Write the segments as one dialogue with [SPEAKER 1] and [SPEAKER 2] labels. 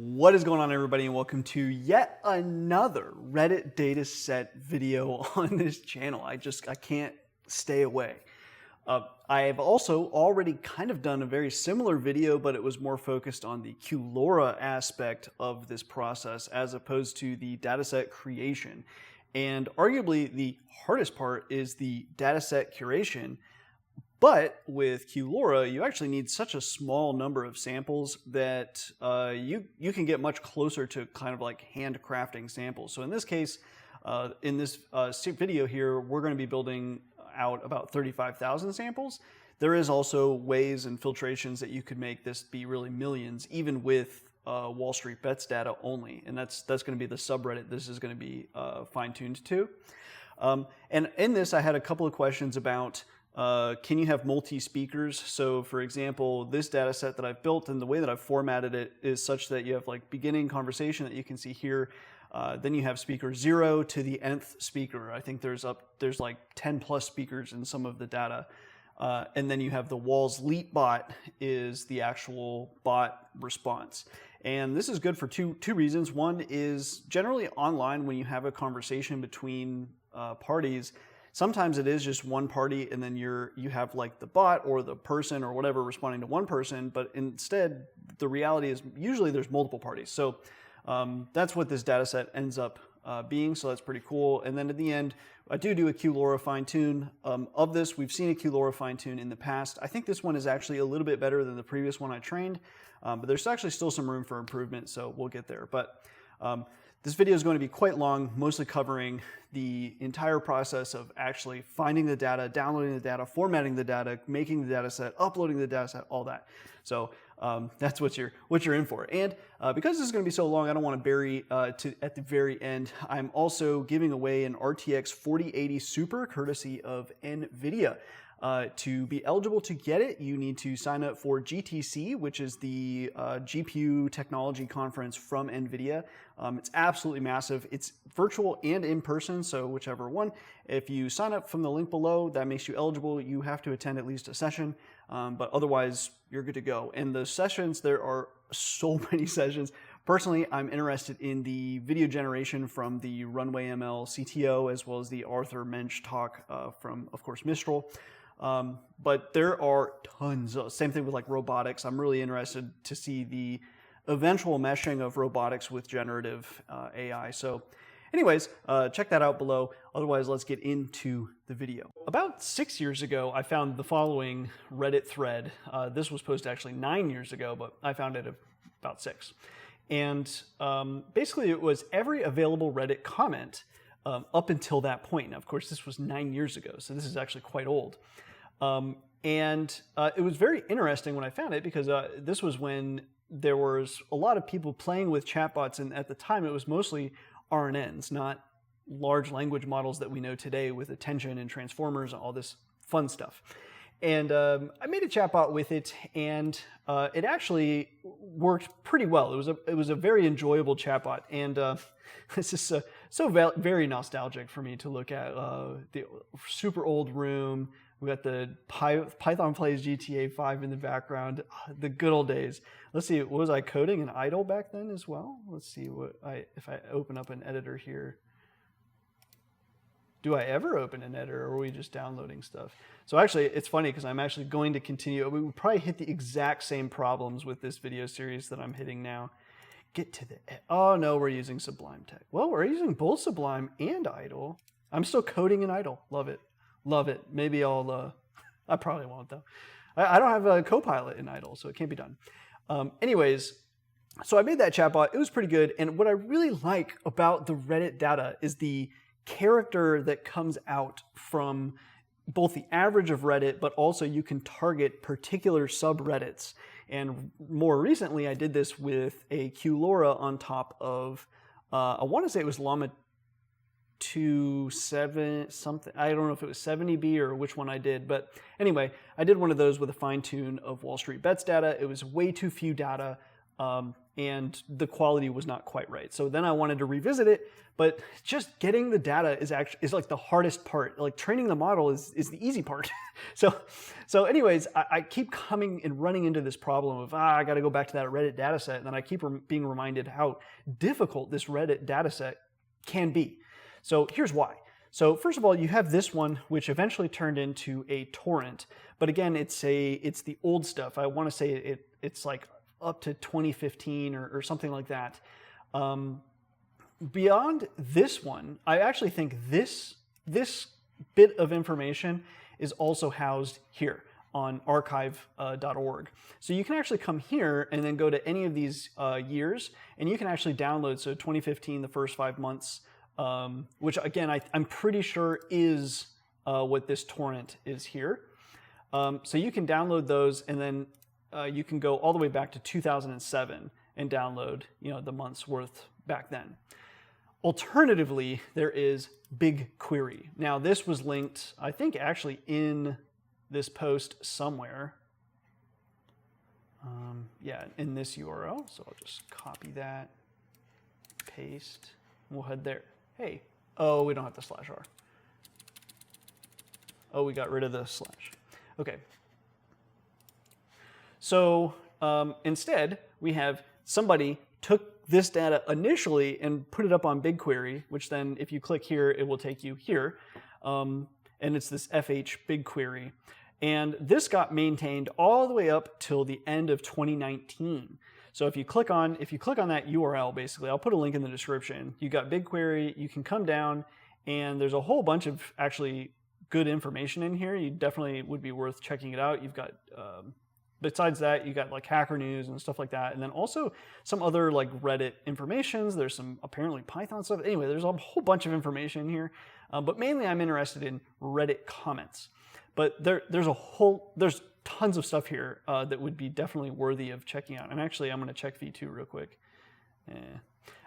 [SPEAKER 1] What is going on, everybody, and welcome to yet another Reddit dataset video on this channel. I can't stay away. I have also already kind of done a very similar video, but it was more focused on the QLoRA aspect of this process as opposed to the dataset creation. And arguably the hardest part is the dataset curation. But with QLoRA, you actually need such a small number of samples that you can get much closer to kind of like handcrafting samples. So in this case, in this video here, we're going to be building out about 35,000 samples. There is also ways and filtrations that you could make this be really millions, even with Wall Street Bets data only. And that's going to be the subreddit this is going to be fine-tuned to. And in this, I had a couple of questions about can you have multi-speakers? So for example, this data set that I've built and the way that I've formatted it is such that you have like beginning conversation that you can see here. Then you have speaker 0 to the nth speaker. I think there's like 10 plus speakers in some of the data. And then you have the Walls Leap bot is the actual bot response. And this is good for two reasons. One is generally online when you have a conversation between parties, sometimes it is just one party and then you have like the bot or the person or whatever responding to one person, but instead the reality is usually there's multiple parties. So that's what this data set ends up being, so that's pretty cool. And then at the end, I do a QLoRA fine-tune. Of this, we've seen a QLoRA fine-tune in the past. I think this one is actually a little bit better than the previous one I trained, but there's actually still some room for improvement, so we'll get there. But this video is going to be quite long, mostly covering the entire process of actually finding the data, downloading the data, formatting the data, making the data set, uploading the data set, all that. So that's what you're in for. And because this is going to be so long, I don't want to bury at the very end. I'm also giving away an RTX 4080 Super courtesy of NVIDIA. To be eligible to get it, you need to sign up for GTC, which is the GPU technology conference from NVIDIA. It's absolutely massive. It's virtual and in person, so whichever one. If you sign up from the link below, that makes you eligible. You have to attend at least a session, but otherwise you're good to go. And the sessions, there are so many sessions. Personally, I'm interested in the video generation from the Runway ML CTO, as well as the Arthur Mensch talk from, of course, Mistral. But there are tons. Same thing with like robotics. I'm really interested to see the eventual meshing of robotics with generative AI. So anyways, check that out below. Otherwise, let's get into the video. About 6 years ago, I found the following Reddit thread. This was posted actually 9 years ago, but I found it about 6. And basically it was every available Reddit comment up until that point. Now, of course, this was 9 years ago, so this is actually quite old. And it was very interesting when I found it because this was when there was a lot of people playing with chatbots, and at the time it was mostly RNNs, not large language models that we know today with attention and transformers and all this fun stuff. And I made a chatbot with it, and it actually worked pretty well. It was a very enjoyable chatbot, and this is so very nostalgic for me to look at the super old room. We got the Python plays GTA 5 in the background, the good old days. Let's see, was I coding in idle back then as well? Let's see if I open up an editor here. Do I ever open an editor, or are we just downloading stuff? So actually, it's funny because I'm actually going to continue. We would probably hit the exact same problems with this video series that I'm hitting now. Get to the, oh no, we're using Sublime Tech. Well, we're using both Sublime and idle. I'm still coding in idle. Love it. Love it. Maybe I'll, I probably won't though. I don't have a Copilot in idle, so it can't be done. Anyways, so I made that chatbot. It was pretty good. And what I really like about the Reddit data is the character that comes out from both the average of Reddit, but also you can target particular subreddits. And more recently, I did this with a QLoRA on top of, I want to say it was Llama 2.7 something. I don't know if it was 70B or which one I did, but anyway, I did one of those with a fine tune of Wall Street Bets data. It was way too few data. and the quality was not quite right. So then I wanted to revisit it, but just getting the data is like the hardest part. Like training the model is the easy part. So anyways, I keep coming and running into this problem of, I got to go back to that Reddit dataset, and then I keep being reminded how difficult this Reddit dataset can be. So here's why. So first of all, you have this one, which eventually turned into a torrent. But again, it's the old stuff. I want to say it's like up to 2015 or something like that. Beyond this one, I actually think this bit of information is also housed here on archive.org. So you can actually come here and then go to any of these years, and you can actually download, so 2015, the first 5 months, which again, I'm pretty sure is what this torrent is here. So you can download those, and then you can go all the way back to 2007 and download, the month's worth back then. Alternatively, there is BigQuery. Now this was linked, I think actually in this post somewhere. Yeah, in this URL. So I'll just copy that, paste, we'll head there. Hey, oh, we don't have the /r. Oh, we got rid of the slash. Okay. So instead, we have somebody took this data initially and put it up on BigQuery, which then if you click here, it will take you here. And it's this FH BigQuery. And this got maintained all the way up till the end of 2019. So if you click on that URL, basically, I'll put a link in the description. You got BigQuery, you can come down, and there's a whole bunch of actually good information in here. You definitely would be worth checking it out. You've got, besides that, you got like Hacker News and stuff like that. And then also some other like Reddit informations. There's some apparently Python stuff. Anyway, there's a whole bunch of information in here. But mainly I'm interested in Reddit comments. But there's tons of stuff here that would be definitely worthy of checking out. And actually, I'm going to check V2 real quick.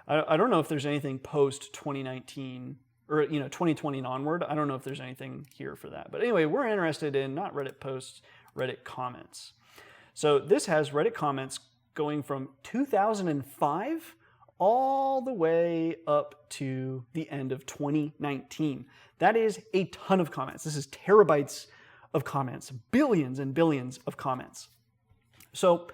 [SPEAKER 1] I don't know if there's anything post 2019 or 2020 and onward. I don't know if there's anything here for that. But anyway, we're interested in not Reddit posts, Reddit comments. So this has Reddit comments going from 2005 all the way up to the end of 2019. That is a ton of comments. This is terabytes of comments, billions and billions of comments. So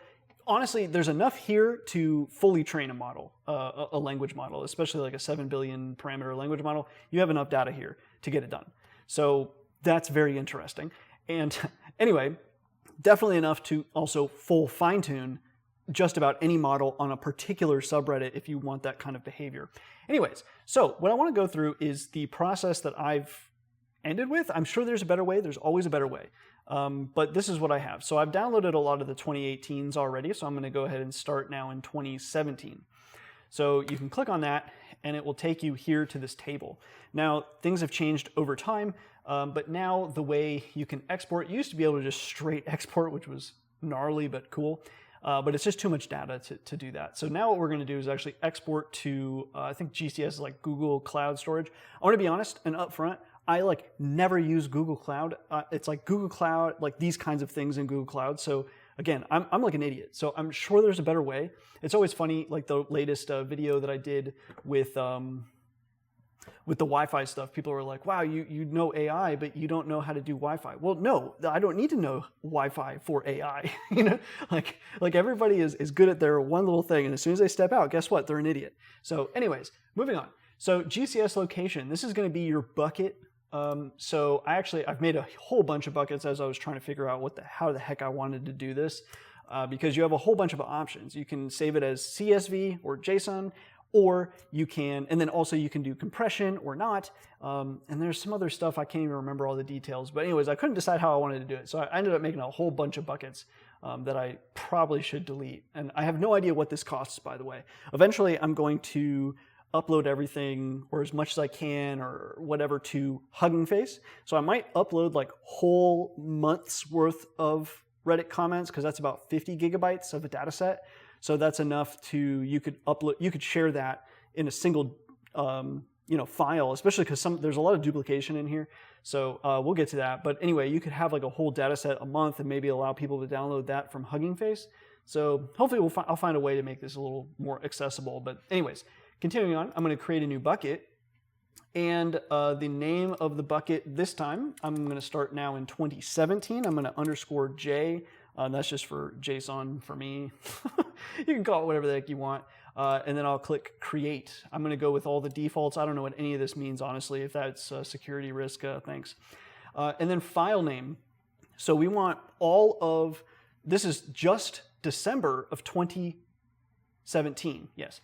[SPEAKER 1] honestly, there's enough here to fully train a model, a language model, especially like a 7 billion parameter language model. You have enough data here to get it done. So that's very interesting. And anyway, definitely enough to also full fine-tune just about any model on a particular subreddit if you want that kind of behavior. Anyways, so what I want to go through is the process that I've ended with. I'm sure there's a better way. There's always a better way. But this is what I have. So I've downloaded a lot of the 2018s already, so I'm going to go ahead and start now in 2017. So you can click on that, and it will take you here to this table. Now, things have changed over time, but now the way you can export, you used to be able to just straight export, which was gnarly but cool. But it's just too much data to do that. So now what we're going to do is actually export to, I think GCS is like Google Cloud Storage. I want to be honest and upfront, I like never use Google Cloud. It's like Google Cloud, like these kinds of things in Google Cloud. So again, I'm like an idiot. So I'm sure there's a better way. It's always funny, like the latest video that I did with the Wi-Fi stuff, people were like, wow, you know AI, but you don't know how to do Wi-Fi. Well, no, I don't need to know Wi-Fi for AI. Like everybody is good at their one little thing, and as soon as they step out, guess what? They're an idiot. So anyways, moving on. So GCS location, this is going to be your bucket. So I've made a whole bunch of buckets as I was trying to figure out how the heck I wanted to do this, because you have a whole bunch of options. You can save it as CSV or JSON, or you can, and then also you can do compression or not. And there's some other stuff, I can't even remember all the details. But anyways, I couldn't decide how I wanted to do it. So I ended up making a whole bunch of buckets that I probably should delete. And I have no idea what this costs, by the way. Eventually, I'm going to upload everything, or as much as I can, or whatever, to Hugging Face. So I might upload like whole months worth of Reddit comments, because that's about 50 gigabytes of a data set. So that's enough you could share that in a single file, especially because there's a lot of duplication in here. So we'll get to that. But anyway, you could have like a whole data set a month and maybe allow people to download that from Hugging Face. So hopefully I'll find a way to make this a little more accessible. But anyways, continuing on, I'm going to create a new bucket. And the name of the bucket this time, I'm going to start now in 2017. I'm going to underscore J. That's just for JSON for me. You can call it whatever the heck you want. And then I'll click create. I'm going to go with all the defaults. I don't know what any of this means, honestly. If that's a security risk, thanks. And then file name. So we want all of, this is just December of 2017, yes.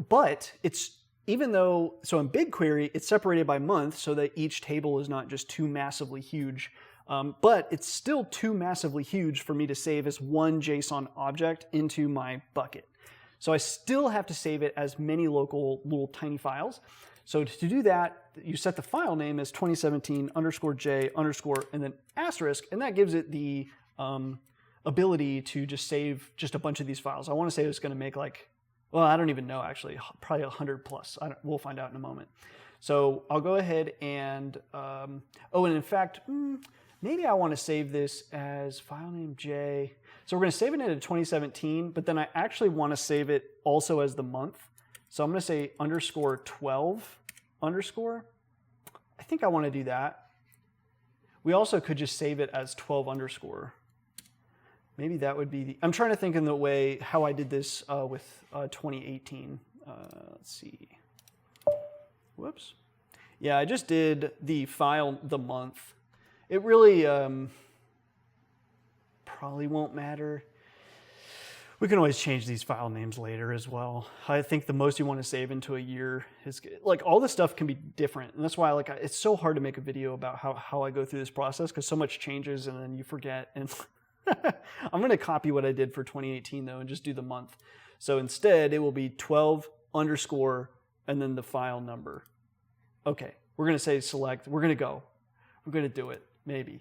[SPEAKER 1] But it's, even though, so in BigQuery, it's separated by month so that each table is not just too massively huge. But it's still too massively huge for me to save as one JSON object into my bucket. So I still have to save it as many local little tiny files. So to do that, you set the file name as 2017 underscore J underscore and then asterisk, and that gives it the ability to just save just a bunch of these files. I want to say it's going to make like, well, I don't even know actually, probably 100 plus. We'll find out in a moment. So I'll go ahead and, oh, and in fact, maybe I want to save this as file name J. So we're going to save it into 2017, but then I actually want to save it also as the month. So I'm going to say underscore 12 underscore. I think I want to do that. We also could just save it as 12 underscore. Maybe that would be the, I'm trying to think in the way how I did this with 2018. Let's see. Whoops. Yeah, I just did the file, the month. It really probably won't matter. We can always change these file names later as well. I think the most you want to save into a year is, like, all this stuff can be different. And that's why, like, it's so hard to make a video about how I go through this process, because so much changes and then you forget. And I'm going to copy what I did for 2018 though and just do the month. So instead it will be 12 underscore and then the file number. Okay, we're going to say select. We're going to go. We're going to do it. Maybe.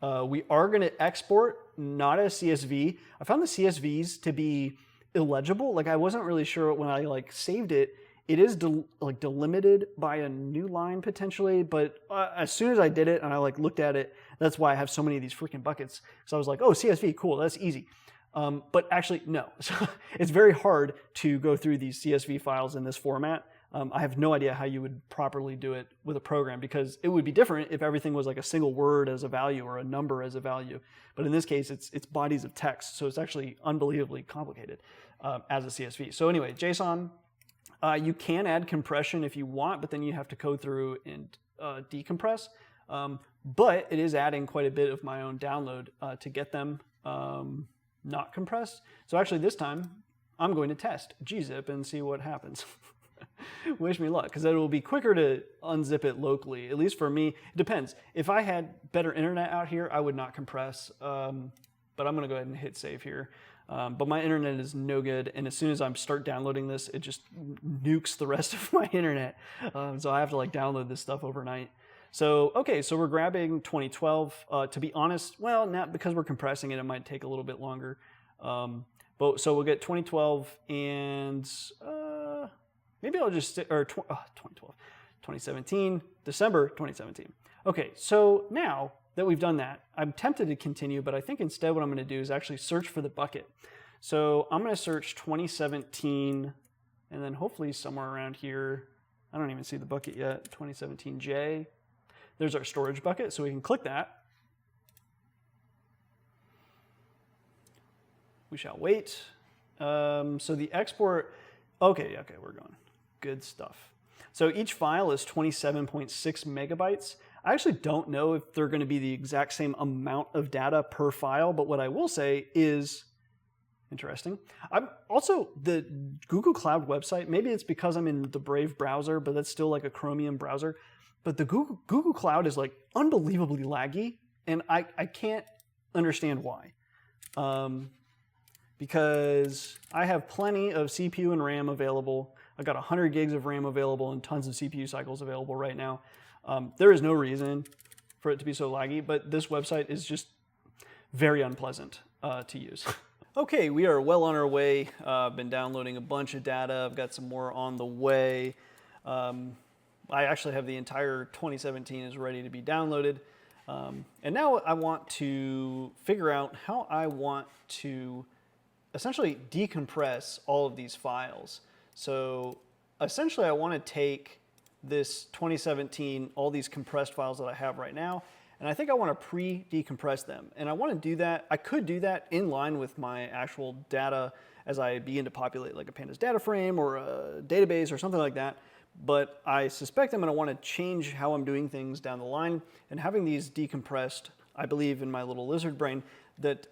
[SPEAKER 1] We are going to export, not as CSV. I found the CSVs to be illegible. Like, I wasn't really sure when I like saved it. It is delimited by a new line potentially, but as soon as I did it and I like looked at it, that's why I have so many of these freaking buckets. So I was like, oh, CSV, cool, that's easy. But actually, no. So it's very hard to go through these CSV files in this format. I have no idea how you would properly do it with a program, because it would be different if everything was like a single word as a value or a number as a value. But in this case, it's bodies of text, so it's actually unbelievably complicated as a CSV. So anyway, JSON, you can add compression if you want, but then you have to code through and decompress. But it is adding quite a bit of my own download to get them not compressed. So actually this time, I'm going to test gzip and see what happens. Wish me luck, because it will be quicker to unzip it locally. At least for me, it depends. If I had better internet out here, I would not compress. But I'm going to go ahead and hit save here. But my internet is no good, and as soon as I start downloading this, it just nukes the rest of my internet. So I have to like download this stuff overnight. So okay, so we're grabbing 2012. To be honest, well, not because we're compressing it, it might take a little bit longer. But so we'll get 2012 and maybe I'll just, 2017, December 2017. Okay, so now that we've done that, I'm tempted to continue, but I think instead what I'm going to do is actually search for the bucket. So I'm going to search 2017, and then hopefully somewhere around here, I don't even see the bucket yet, 2017J. There's our storage bucket, so we can click that. We shall wait. So the export, okay, we're going. Good stuff. So each file is 27.6 megabytes. I actually don't know if they're going to be the exact same amount of data per file, but what I will say is interesting. I'm also, the Google Cloud website, maybe it's because I'm in the Brave browser, but that's still like a Chromium browser. But the Google Cloud is like unbelievably laggy, and I can't understand why. Because I have plenty of CPU and RAM available. I got 100 gigs of RAM available and tons of CPU cycles available right now. There is no reason for it to be so laggy, but this website is just very unpleasant to use. Okay, we are well on our way. I've been downloading a bunch of data. I've got some more on the way. I actually have the entire 2017 is ready to be downloaded. And now I want to figure out how I want to essentially decompress all of these files. So essentially I want to take this 2017, all these compressed files that I have right now, and I think I want to pre-decompress them. And I want to do that, I could do that in line with my actual data as I begin to populate like a pandas data frame or a database or something like that. But I suspect I'm going to want to change how I'm doing things down the line, and having these decompressed, I believe in my little lizard brain, that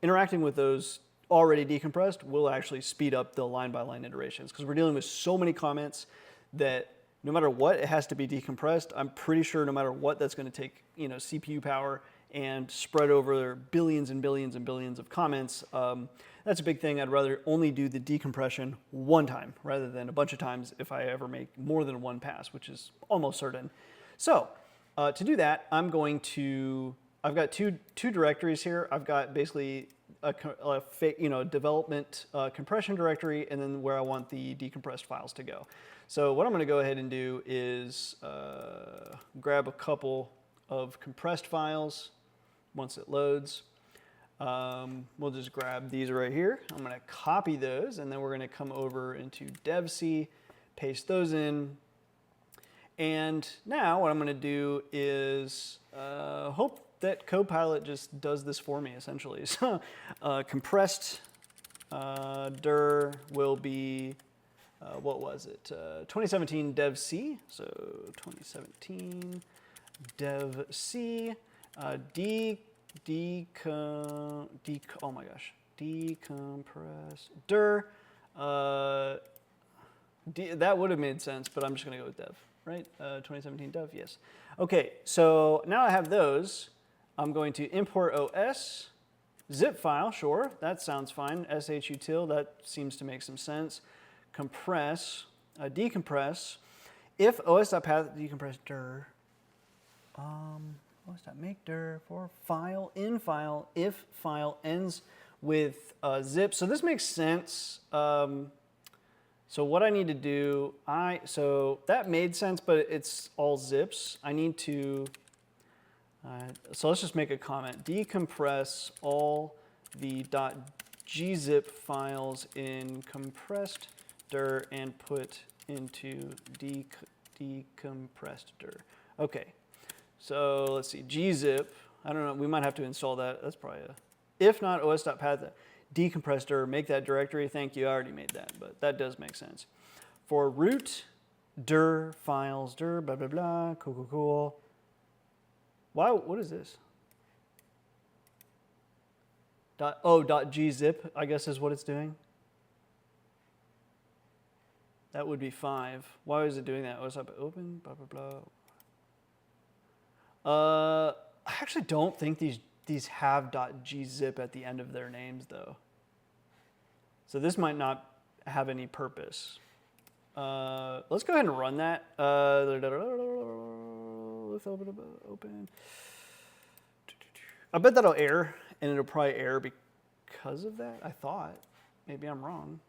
[SPEAKER 1] interacting with those already decompressed will actually speed up the line-by-line iterations, because we're dealing with so many comments that no matter what, it has to be decompressed. I'm pretty sure no matter what, that's going to take CPU power and spread over billions and billions and billions of comments. That's a big thing. I'd rather only do the decompression one time rather than a bunch of times if I ever make more than one pass, which is almost certain. So to do that, I've got two directories here. I've got basically a development compression directory, and then where I want the decompressed files to go. So what I'm going to go ahead and do is grab a couple of compressed files once it loads. We'll just grab these right here. I'm going to copy those, and then we're going to come over into devc, paste those in. And now what I'm going to do is hope that Copilot just does this for me, essentially. So compressed dir will be, what was it? 2017 dev C. So 2017 dev C. Oh my gosh, decompress dir. That would have made sense, but I'm just going to go with dev, right? 2017 dev, yes. Okay, so now I have those. I'm going to import OS, zip file, sure, that sounds fine. Shutil, that seems to make some sense. Compress, decompress. If os.path decompress dir, os.make dir for file in file if file ends with zip. So this makes sense. So what I need to do, so that made sense, but it's all zips. I need to, so let's just make a comment. Decompress all the .gzip files in compressed dir and put into decompressed dir. Okay, so let's see, gzip, I don't know, we might have to install that. That's probably if not os.path decompressed dir, make that directory. Thank you, I already made that, but that does make sense. For root dir files, dir, blah, blah, blah, cool. Wow, what is this? .gzip, I guess is what it's doing. That would be 5. Why is it doing that? What's up? Open, blah, blah, blah. I actually don't think these have .gzip at the end of their names, though. So this might not have any purpose. Let's go ahead and run that. Let's open. I bet that'll error, and it'll probably error because of that, I thought. Maybe I'm wrong.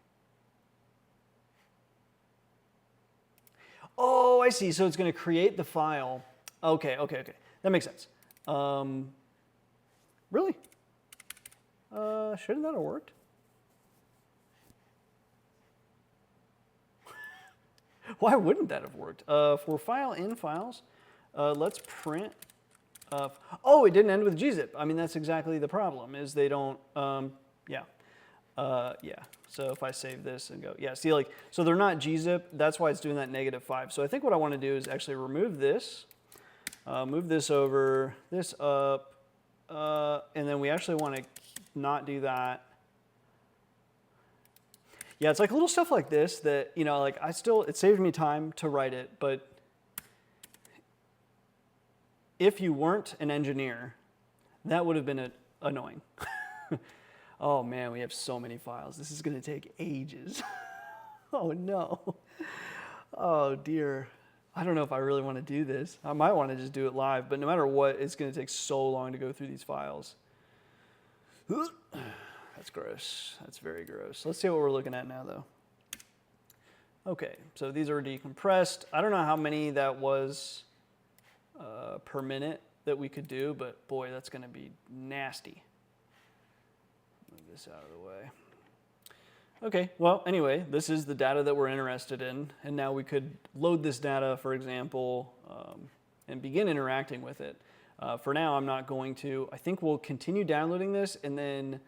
[SPEAKER 1] Oh, I see. So it's going to create the file. Okay. That makes sense. Really? Shouldn't that have worked? Why wouldn't that have worked? For file in files, let's print. Oh, it didn't end with gzip. I mean, that's exactly the problem, is they don't, yeah. So if I save this and go, yeah, see, like, so they're not gzip. That's why it's doing that -5. So I think what I want to do is actually remove this, move this over, this up, and then we actually want to not do that. Yeah, it's like little stuff like this that, like it saved me time to write it, but if you weren't an engineer, that would have been annoying. Oh man, we have so many files. This is going to take ages. Oh no. Oh dear. I don't know if I really want to do this. I might want to just do it live, but no matter what, it's going to take so long to go through these files. That's gross. That's very gross. Let's see what we're looking at now, though. Okay, so these are decompressed. I don't know how many that was per minute. that we could do, but boy, that's going to be nasty. Move this out of the way. Okay, well, anyway, this is the data that we're interested in, and now we could load this data, for example, and begin interacting with it. For now, I'm not going to. I think we'll continue downloading this, and then,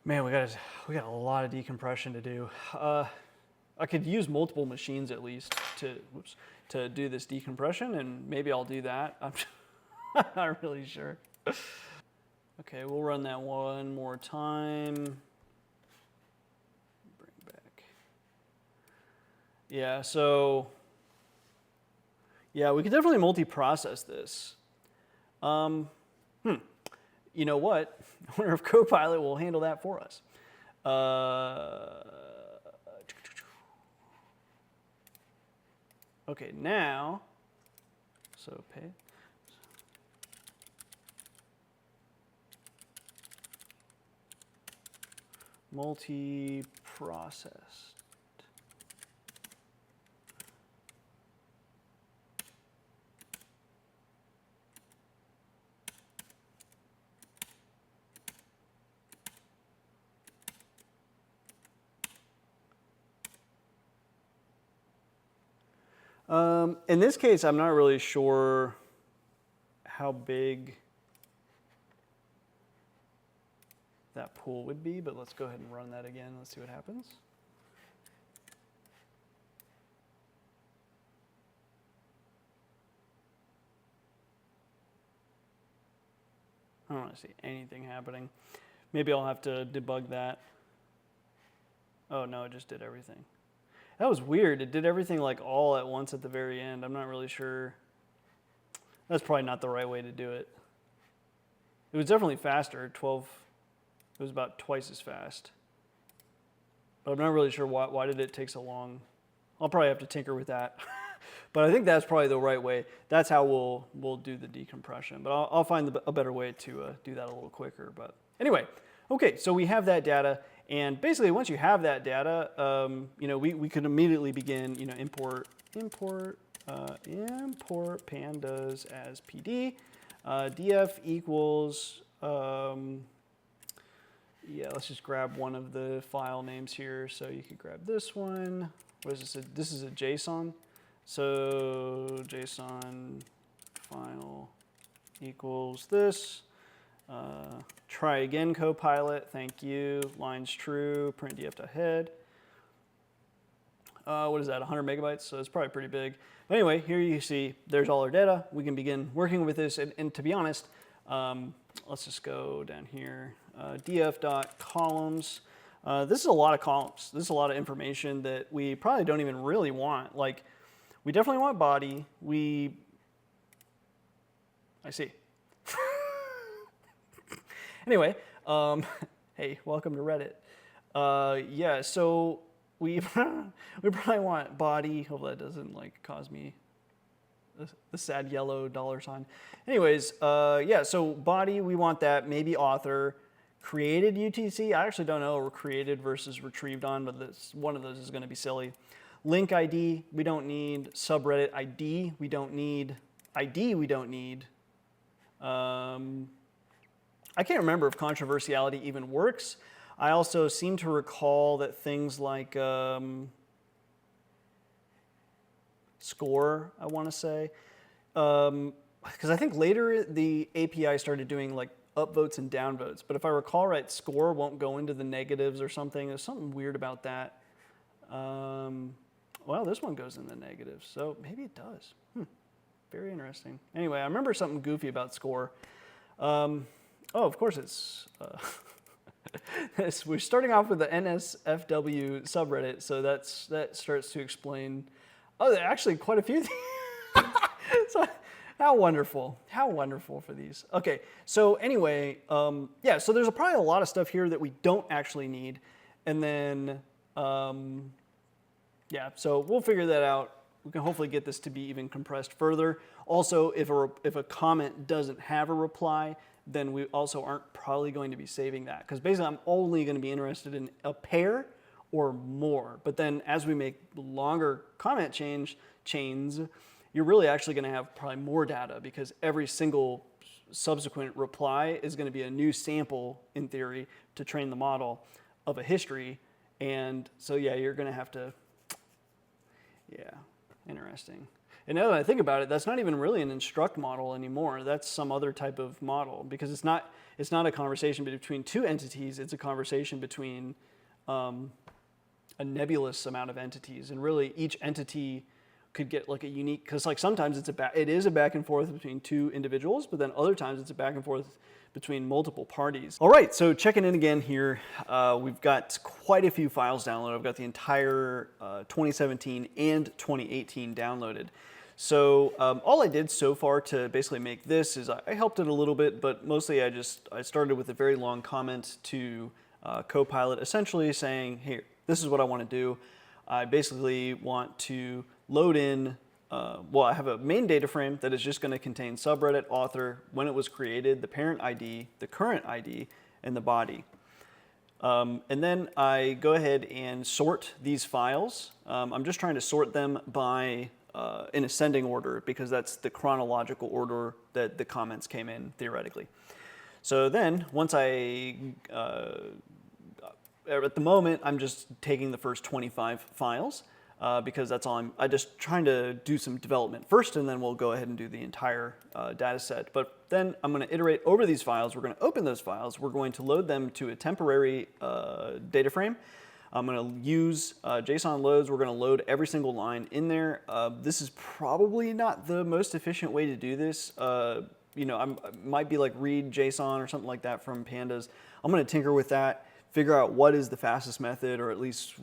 [SPEAKER 1] man, we got a lot of decompression to do. I could use multiple machines at least to do this decompression, and maybe I'll do that. I'm not really sure. Okay, we'll run that one more time. Yeah, so, yeah, we could definitely multi-process this. You know what? I wonder if Copilot will handle that for us. Okay, now, so pay. Multi-process. In this case, I'm not really sure how big that pool would be, but let's go ahead and run that again. Let's see what happens. I don't want to see anything happening. Maybe I'll have to debug that. Oh no, it just did everything. That was weird. It did everything like all at once at the very end. I'm not really sure. That's probably not the right way to do it. It was definitely faster. 12. It was about twice as fast. But I'm not really sure why did it take so long. I'll probably have to tinker with that. But I think that's probably the right way. That's how we'll do the decompression. But I'll find a better way to do that a little quicker. But anyway, okay, so we have that data. And basically, once you have that data, you know, we could immediately begin, you know, import pandas as PD. df equals, yeah, let's just grab one of the file names here. So you could grab this one. What is this? This is a JSON. So JSON file equals this. Try again, Copilot. Thank you. Line's true. Print df.head. What is that? 100 megabytes. So it's probably pretty big. But anyway, here you see there's all our data. We can begin working with this. And to be honest, let's just go down here. df.columns. This is a lot of columns. This is a lot of information that we probably don't even really want. Like, we definitely want body. I see. Anyway, hey, welcome to Reddit. Yeah, so we probably want body. Hope that doesn't like cause me the sad yellow $sign. Anyways, yeah, so body, we want that. Maybe author. Created UTC, I actually don't know, or created versus retrieved on, but one of those is going to be silly. Link ID, we don't need. Subreddit ID, we don't need. ID, we don't need. I can't remember if controversiality even works. I also seem to recall that things like score, I want to say, because I think later the API started doing like upvotes and downvotes. But if I recall right, score won't go into the negatives or something. There's something weird about that. Well, this one goes in the negatives, so maybe it does. Very interesting. Anyway, I remember something goofy about score. Oh, of course it's, we're starting off with the NSFW subreddit, so that starts to explain, oh, there are actually quite a few things. So, how wonderful for these. Okay, so anyway, yeah, so there's probably a lot of stuff here that we don't actually need, and then, yeah, so we'll figure that out. We can hopefully get this to be even compressed further. Also, if a comment doesn't have a reply, then we also aren't probably going to be saving that. Because basically, I'm only going to be interested in a pair or more. But then as we make longer comment chains, you're really actually going to have probably more data because every single subsequent reply is going to be a new sample, in theory, to train the model of a history. And so, yeah, you're going to have to, yeah, interesting. And now that I think about it, that's not even really an instruct model anymore. That's some other type of model because it's not a conversation between two entities. It's a conversation between a nebulous amount of entities. And really, each entity could get like a unique, because like sometimes it is a back and forth between two individuals, but then other times it's a back and forth between multiple parties. All right, so checking in again here, we've got quite a few files downloaded. I've got the entire 2017 and 2018 downloaded. So all I did so far to basically make this is I helped it a little bit, but mostly I started with a very long comment to Copilot, essentially saying, hey, this is what I want to do. I basically want to load in, I have a main data frame that is just going to contain subreddit, author, when it was created, the parent ID, the current ID, and the body. And then I go ahead and sort these files. I'm just trying to sort them by in ascending order because that's the chronological order that the comments came in theoretically. So then once at the moment, I'm just taking the first 25 files because that's all I'm just trying to do some development first, and then we'll go ahead and do the entire data set. But then I'm going to iterate over these files. We're going to open those files. We're going to load them to a temporary data frame. I'm going to use JSON loads. We're going to load every single line in there. This is probably not the most efficient way to do this. You know, I might be like read JSON or something like that from pandas. I'm going to tinker with that, figure out what is the fastest method, or at least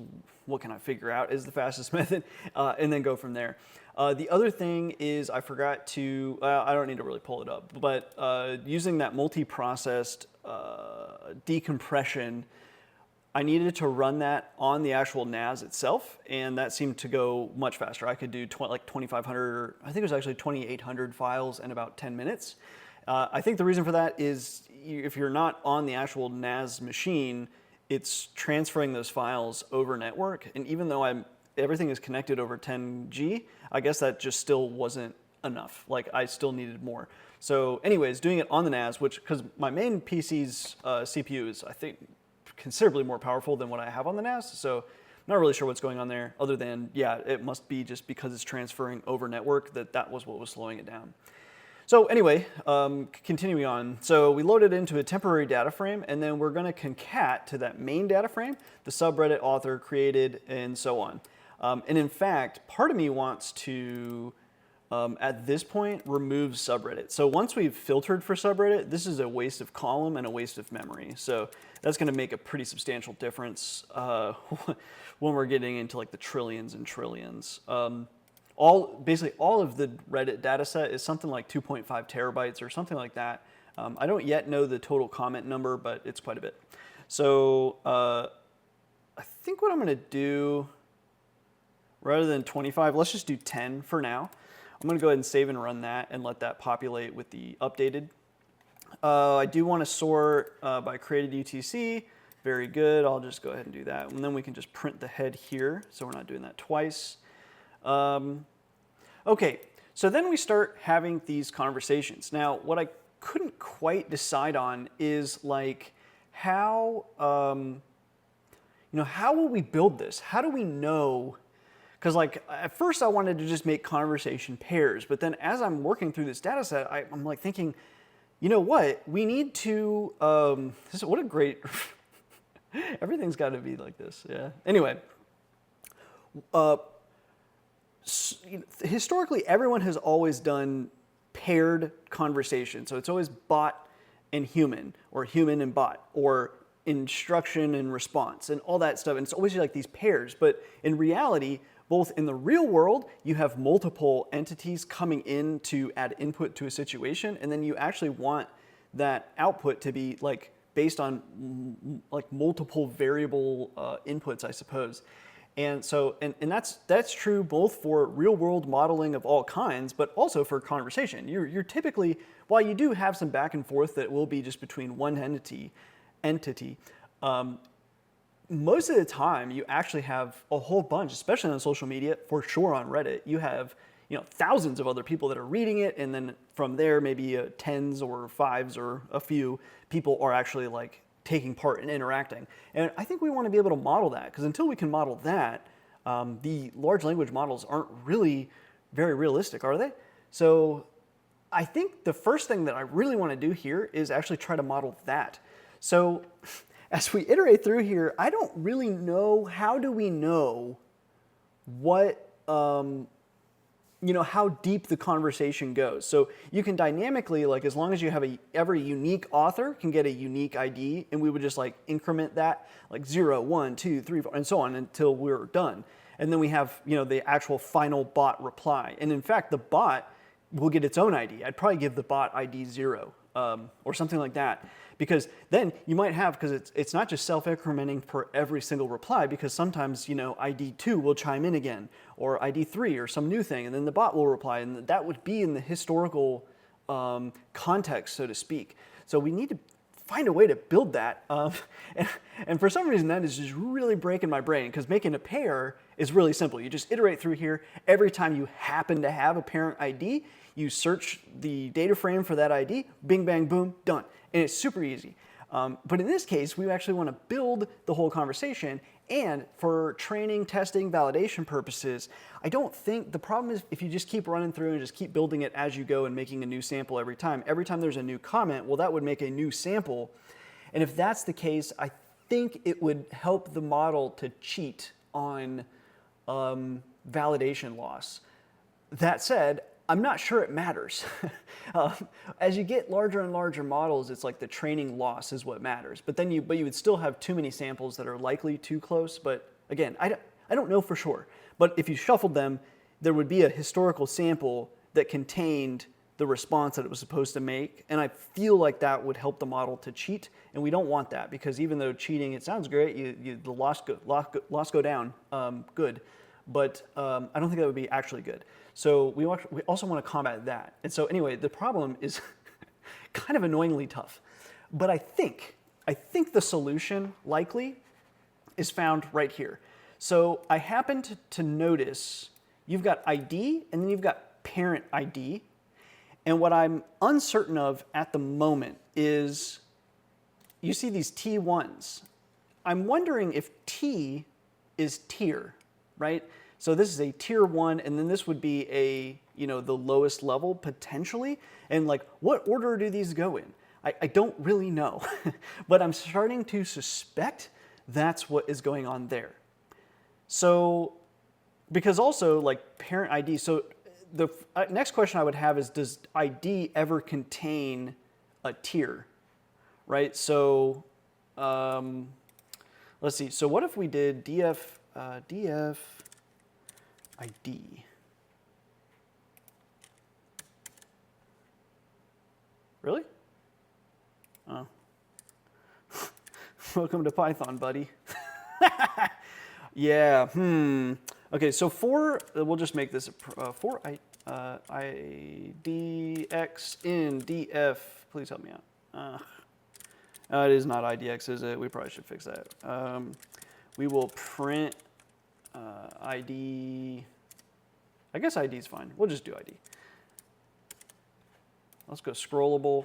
[SPEAKER 1] what can I figure out is the fastest method, and then go from there. The other thing is I forgot to, I don't need to really pull it up, but using that multi-processed decompression, I needed to run that on the actual NAS itself, and that seemed to go much faster. I could do like 2,500, I think it was actually 2,800 files in about 10 minutes. I think the reason for that is if you're not on the actual NAS machine, it's transferring those files over network, and even though everything is connected over 10G, I guess that just still wasn't enough. Like I still needed more. So anyways, doing it on the NAS, because my main PC's CPU is, I think, considerably more powerful than what I have on the NAS, so I'm not really sure what's going on there, other than, yeah, it must be just because it's transferring over network that was what was slowing it down. So anyway, continuing on. So we loaded into a temporary data frame, and then we're going to concat to that main data frame, the subreddit, author, created, and so on. And in fact, part of me wants to, at this point, remove subreddit. So once we've filtered for subreddit, this is a waste of column and a waste of memory. So that's going to make a pretty substantial difference when we're getting into like the trillions and trillions. Basically all of the Reddit data set is something like 2.5 terabytes or something like that. I don't yet know the total comment number, but it's quite a bit. So I think what I'm going to do, rather than 25, let's just do 10 for now. I'm going to go ahead and save and run that and let that populate with the updated. I do want to sort by created UTC. Very good. I'll just go ahead and do that. And then we can just print the head here, so we're not doing that twice. Okay, so then we start having these conversations. Now, what I couldn't quite decide on is like how, how will we build this? How do we know? Because like at first I wanted to just make conversation pairs, but then as I'm working through this data set, I'm like thinking, you know what? We need to, what a great, everything's got to be like this, yeah. Anyway, historically, everyone has always done paired conversation. So it's always bot and human, or human and bot, or instruction and response, and all that stuff. And it's always like these pairs. But in reality, both in the real world, you have multiple entities coming in to add input to a situation, and then you actually want that output to be like based on like multiple variable inputs, I suppose. And so, and that's true both for real world modeling of all kinds, but also for conversation. You're typically, while you do have some back and forth that will be just between one entity, most of the time you actually have a whole bunch, especially on social media, for sure on Reddit. You have, thousands of other people that are reading it, and then from there maybe tens or fives or a few people are actually like taking part and interacting. And I think we want to be able to model that, because until we can model that, the large language models aren't really very realistic, are they? So I think the first thing that I really want to do here is actually try to model that. So as we iterate through here, I don't really know, how do we know what, how deep the conversation goes. So you can dynamically, like as long as you have every unique author can get a unique ID, and we would just like increment that like 0, 1, 2, 3, 4, and so on until we're done. And then we have, the actual final bot reply. And in fact, the bot will get its own ID. I'd probably give the bot ID 0 or something like that. Because then you might have, because it's not just self-incrementing for every single reply, because sometimes, ID 2 will chime in again, or ID 3 or some new thing, and then the bot will reply, and that would be in the historical context, so to speak. So we need to find a way to build that. And for some reason, that is just really breaking my brain, because making a pair is really simple. You just iterate through here. Every time you happen to have a parent ID, you search the data frame for that ID, bing, bang, boom, done. And it's super easy. But in this case, we actually want to build the whole conversation. And for training, testing, validation purposes, I don't think, the problem is if you just keep running through and just keep building it as you go and making a new sample every time there's a new comment, well, that would make a new sample. And if that's the case, I think it would help the model to cheat on validation loss. That said, I'm not sure it matters. As you get larger and larger models, it's like the training loss is what matters. But then you would still have too many samples that are likely too close. But again, I don't know for sure. But if you shuffled them, there would be a historical sample that contained the response that it was supposed to make. And I feel like that would help the model to cheat. And we don't want that, because even though cheating, it sounds great, the loss go down, good. But I don't think that would be actually good. So we also want to combat that. And so anyway, the problem is kind of annoyingly tough. But I think the solution likely is found right here. So I happened to notice you've got ID and then you've got parent ID. And what I'm uncertain of at the moment is you see these T1s. I'm wondering if T is tier, right? So this is a tier 1, and then this would be a, the lowest level potentially. And like, what order do these go in? I don't really know, but I'm starting to suspect that's what is going on there. So, because also like parent ID, so the next question I would have is, does ID ever contain a tier, right? So let's see, so what if we did df ID. Really? Oh. Welcome to Python, buddy. Yeah, Okay, so we'll just make this for IDX in DF. Please help me out. It is not IDX, is it? We probably should fix that. We will print ID. I guess ID is fine. We'll just do ID. Let's go scrollable.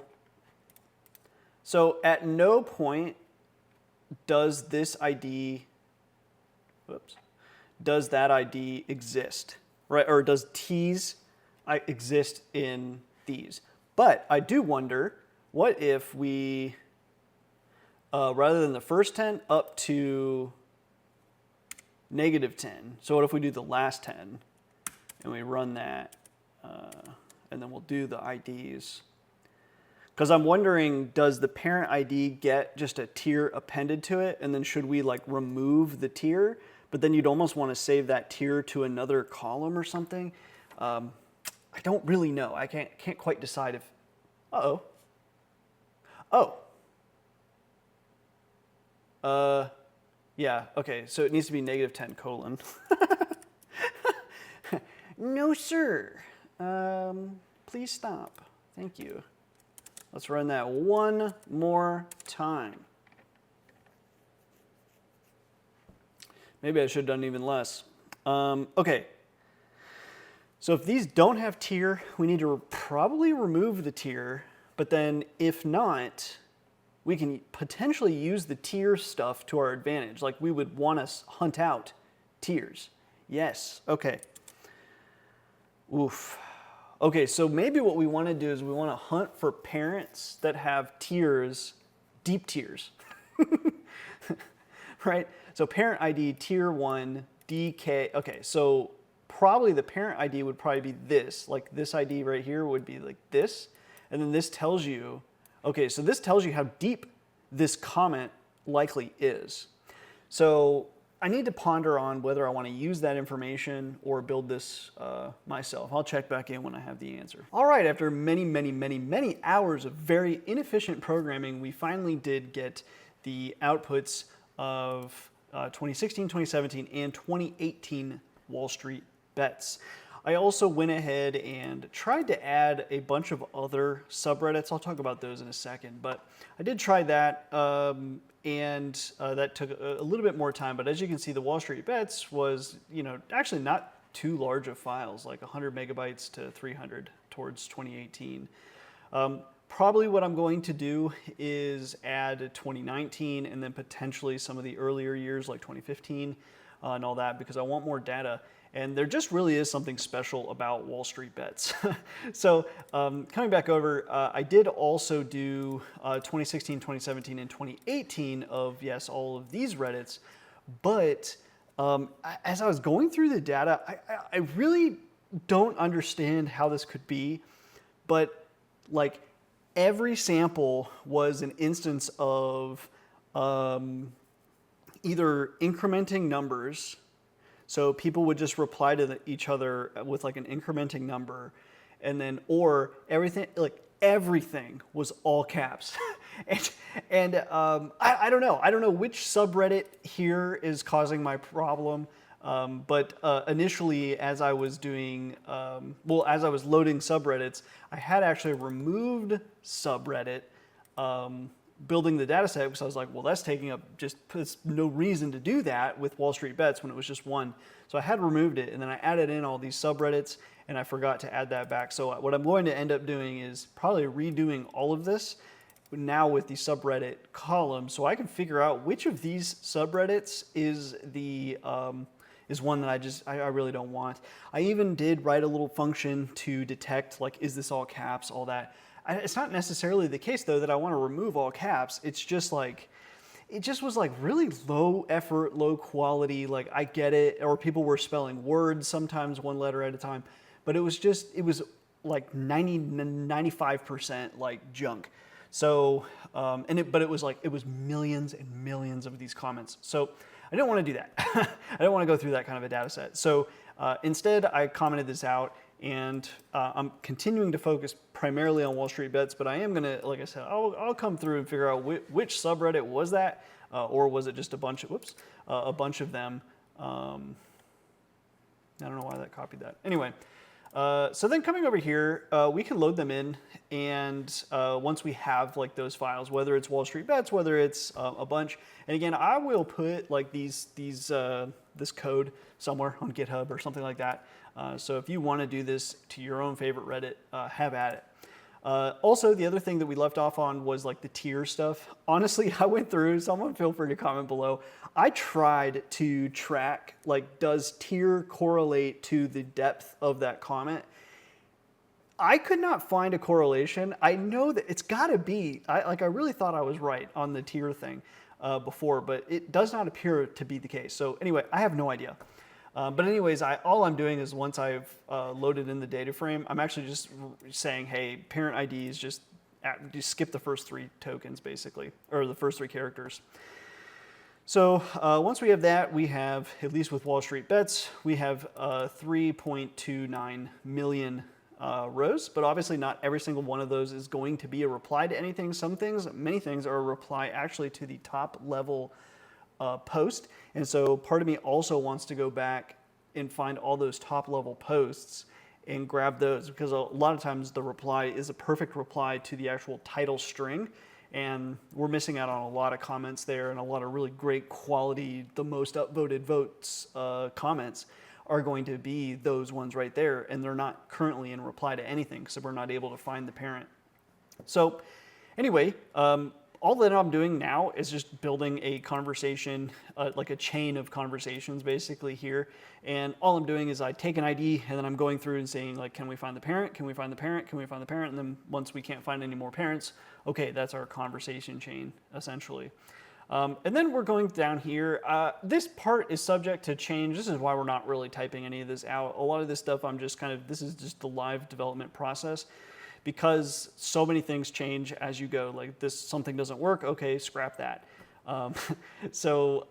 [SPEAKER 1] So at no point does this ID, does that ID exist, right? Or does T's exist in these? But I do wonder, what if we, rather than the first 10 up to -10. So what if we do the last 10 and we run that, and then we'll do the IDs. Because I'm wondering, does the parent ID get just a tier appended to it, and then should we like remove the tier? But then you'd almost want to save that tier to another column or something. I don't really know. I can't quite decide if, oh. Yeah, okay, so it needs to be -10:. No, sir. Please stop. Thank you. Let's run that one more time. Maybe I should have done even less. Okay. So if these don't have tier, we need to probably remove the tier, but then if not, we can potentially use the tier stuff to our advantage. Like we would want to hunt out tiers. Yes, okay. Oof. Okay, so maybe what we want to do is we want to hunt for parents that have tiers, deep tiers. Right? So parent ID tier 1, DK. Okay, so probably the parent ID would probably be this. Like this ID right here would be like this. And then this tells you, okay, so this tells you how deep this comment likely is. So I need to ponder on whether I want to use that information or build this myself. I'll check back in when I have the answer. All right, after many hours of very inefficient programming, we finally did get the outputs of 2016, 2017, and 2018 Wall Street bets. I also went ahead and tried to add a bunch of other subreddits. I'll talk about those in a second, but I did try that, and that took a little bit more time. But as you can see, the Wall Street bets was, actually not too large of files, like 100 megabytes to 300 towards 2018. Probably what I'm going to do is add 2019 and then potentially some of the earlier years like 2015 and all that, because I want more data. And there just really is something special about Wall Street bets. So coming back over, I did also do 2016, 2017, and 2018 of, yes, all of these Reddits. But as I was going through the data, I really don't understand how this could be. But like every sample was an instance of either incrementing numbers. So people would just reply to each other with like an incrementing number, and then or everything was all caps. and I don't know. I don't know which subreddit here is causing my problem. But initially, as I was doing, as I was loading subreddits, I had actually removed subreddit, building the data set, because I was like, well, that's taking up there's no reason to do that with Wall Street bets when it was just one. So I had removed it, and then I added in all these subreddits, and I forgot to add that back. So what I'm going to end up doing is probably redoing all of this now with the subreddit column, so I can figure out which of these subreddits is the is one that I really don't want. I even did write a little function to detect, like, is this all caps, all that. It's not necessarily the case, though, that I want to remove all caps. It's just like, it just was like really low effort, low quality. Like, I get it. Or people were spelling words sometimes one letter at a time. But it was like 95% like junk. So, but it was millions and millions of these comments. So I didn't want to do that. I didn't want to go through that kind of a data set. So instead, I commented this out. And I'm continuing to focus primarily on Wall Street bets, but I am gonna, like I said, I'll come through and figure out which subreddit was that, or was it just a bunch of them. I don't know why that copied that. Anyway, so then coming over here, we can load them in, and once we have like those files, whether it's Wall Street bets, whether it's a bunch, and again, I will put like this code somewhere on GitHub or something like that. So if you want to do this to your own favorite Reddit, have at it. Also, the other thing that we left off on was like the tier stuff. Honestly, I went through, someone feel free to comment below. I tried to track, like, does tier correlate to the depth of that comment? I could not find a correlation. I know that it's gotta be, I really thought I was right on the tier thing before, but it does not appear to be the case. So anyway, I have no idea. But anyways, all I'm doing is once I've loaded in the data frame, I'm actually just saying, hey, parent ID is just skip the first 3 tokens, basically, or the first 3 characters. So once we have that, we have, at least with Wall Street bets, we have 3.29 million rows, but obviously not every single one of those is going to be a reply to anything. Many things are a reply actually to the top level post. And so part of me also wants to go back and find all those top level posts and grab those, because a lot of times the reply is a perfect reply to the actual title string, and we're missing out on a lot of comments there, and a lot of really great quality, the most upvoted votes comments are going to be those ones right there, and they're not currently in reply to anything, so we're not able to find the parent. So anyway, all that I'm doing now is just building a conversation, like a chain of conversations basically here. And all I'm doing is I take an ID and then I'm going through and saying like, can we find the parent? Can we find the parent? Can we find the parent? And then once we can't find any more parents, okay, that's our conversation chain essentially. And then we're going down here. This part is subject to change. This is why we're not really typing any of this out. A lot of this stuff I'm just this is just the live development process. Because so many things change as you go, like something doesn't work, okay, scrap that. So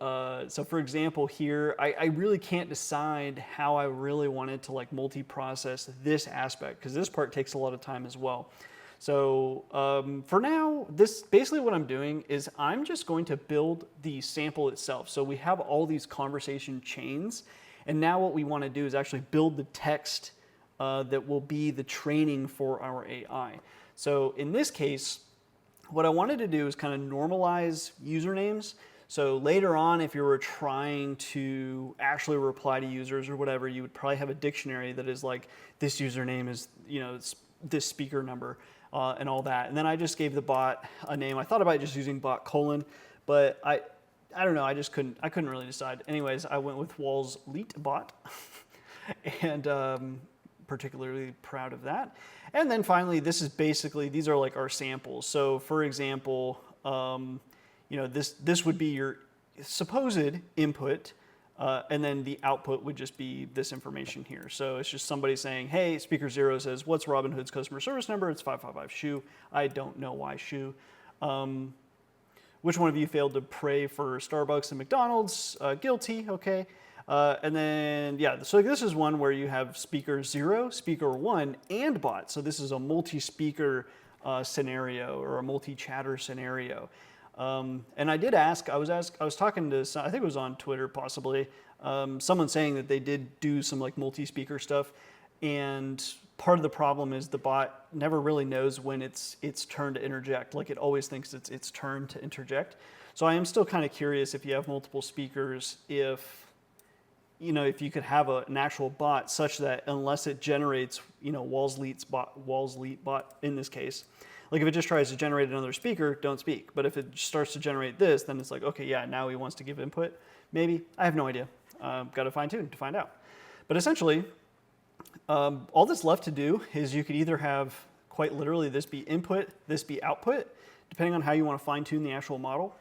[SPEAKER 1] for example here, I really can't decide how I really wanted to like multi-process this aspect, because this part takes a lot of time as well. So for now, basically what I'm doing is I'm just going to build the sample itself. So we have all these conversation chains, and now what we want to do is actually build the text that will be the training for our AI. So in this case, what I wanted to do is kind of normalize usernames. So later on, if you were trying to actually reply to users or whatever, you would probably have a dictionary that is like, this username is, it's this speaker number and all that. And then I just gave the bot a name. I thought about just using bot : but I don't know, I couldn't really decide. Anyways, I went with Walls Leet bot and particularly proud of that. And then finally, these are like our samples. So for example, this would be your supposed input, and then the output would just be this information here. So it's just somebody saying, hey, speaker 0 says, what's Robinhood's customer service number? It's 555 SHOE. I don't know why SHOE. Which one of you failed to pray for Starbucks and McDonald's? Guilty, okay. And then, yeah, so this is one where you have speaker 0, speaker 1, and bot. So this is a multi-speaker scenario or a multi-chatter scenario. And I did ask, I was talking to, I think it was on Twitter possibly, someone saying that they did do some like multi-speaker stuff. And part of the problem is the bot never really knows when it's turn to interject. Like it always thinks it's its turn to interject. So I am still kind of curious if you have multiple speakers, if you could have an actual bot such that unless it generates, Walls Leet bot in this case, like if it just tries to generate another speaker, don't speak. But if it starts to generate this, then it's like, okay, yeah, now he wants to give input. Maybe, I have no idea. Got to fine tune to find out. But essentially, all that's left to do is you could either have quite literally this be input, this be output, depending on how you want to fine tune the actual model.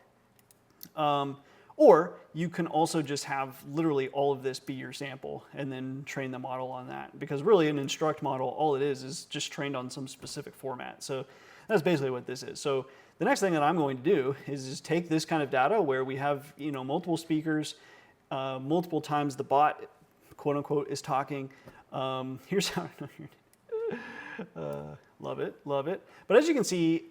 [SPEAKER 1] Or you can also just have literally all of this be your sample and then train the model on that. Because really an instruct model, all it is just trained on some specific format. So that's basically what this is. So the next thing that I'm going to do is take this kind of data where we have multiple speakers, multiple times the bot, quote unquote, is talking. Here's how love it, love it. But as you can see,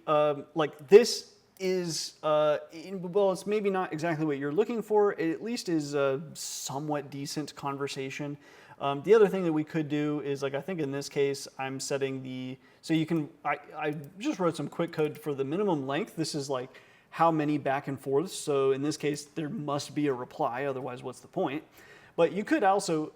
[SPEAKER 1] like this is, well, it's maybe not exactly what you're looking for. It at least is a somewhat decent conversation. The other thing that we could do is, like, I think in this case, I'm setting so you can, I just wrote some quick code for the minimum length. This is like how many back and forths. So in this case, there must be a reply, otherwise what's the point? But you could also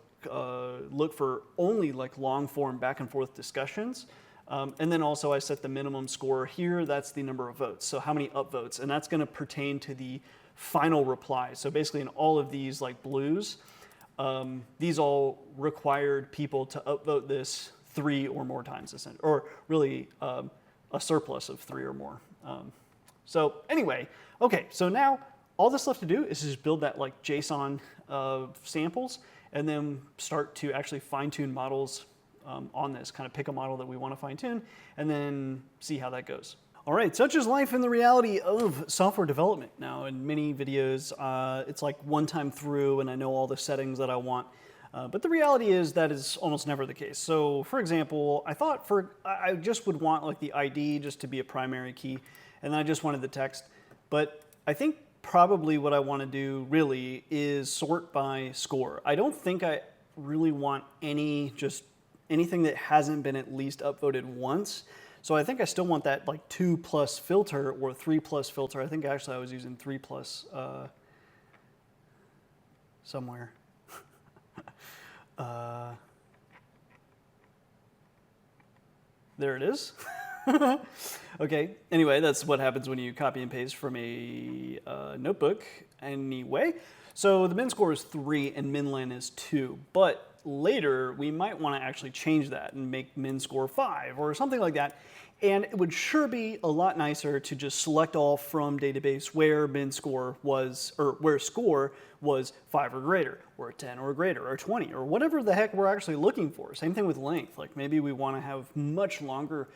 [SPEAKER 1] look for only like long form back and forth discussions. And then also I set the minimum score here. That's the number of votes. So how many upvotes? And that's going to pertain to the final reply. So basically in all of these like blues, these all required people to upvote this 3 or more times, or really a surplus of 3 or more. So anyway, okay, so now all that's left to do is just build that like JSON samples and then start to actually fine tune models on this, kind of pick a model that we want to fine tune and then see how that goes. All right, such is life in the reality of software development. Now in many videos, it's like one time through and I know all the settings that I want. But the reality is that is almost never the case. So for example, I thought I just would want like the ID just to be a primary key, and then I just wanted the text. But I think probably what I want to do really is sort by score. I don't think I really want anything that hasn't been at least upvoted once. So I think I still want that like 2+ filter or 3+ filter. I think actually I was using 3+ somewhere. There it is. Okay, anyway, that's what happens when you copy and paste from a notebook anyway. So the min score is 3 and minlen is 2, but later we might want to actually change that and make min score 5 or something like that. And it would sure be a lot nicer to just select all from database where min score was, or where score was 5 or greater, or 10 or greater, or 20, or whatever the heck we're actually looking for. Same thing with length. Like maybe we want to have much longer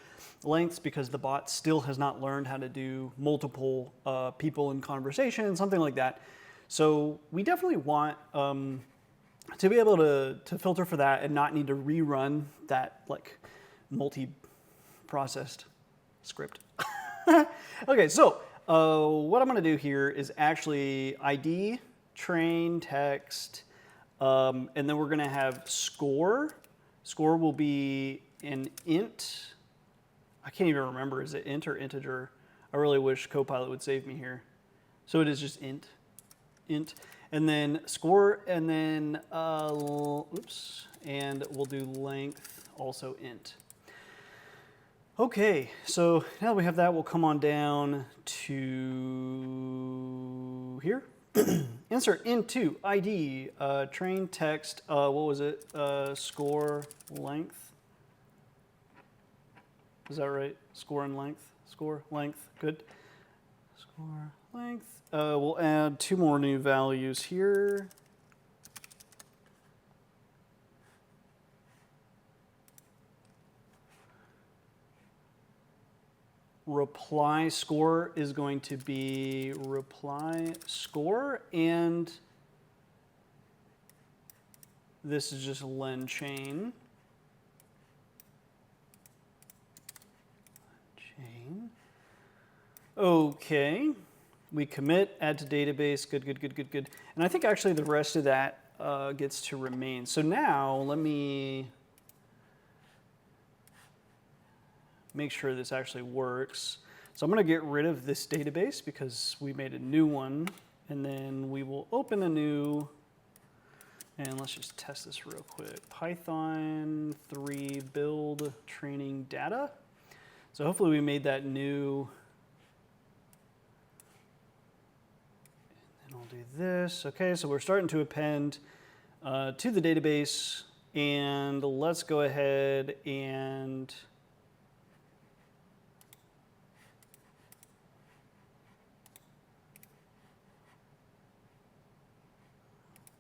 [SPEAKER 1] lengths because the bot still has not learned how to do multiple people in conversation, something like that. So we definitely want to be able to filter for that and not need to rerun that like multi-processed script. Okay, so what I'm going to do here is actually ID, train, text, and then we're going to have score. Score will be an int. I can't even remember, is it int or integer? I really wish Copilot would save me here. So it is just int, and then score, and then, oops, and we'll do length, also int. Okay, so now that we have that, we'll come on down to here. Insert into ID, train text, what was it? Score length. Is that right? Score and length? Score, length, good. Score, length. We'll add 2 more new values here. Reply score is going to be reply score, and this is just len chain. Okay, we commit, add to database, good. And I think actually the rest of that gets to remain. So now let me make sure this actually works. So I'm going to get rid of this database because we made a new one, and then we will open a new, and let's just test this real quick. Python 3 build training data. So hopefully we made that new. And I'll do this. Okay, so we're starting to append to the database, and let's go ahead and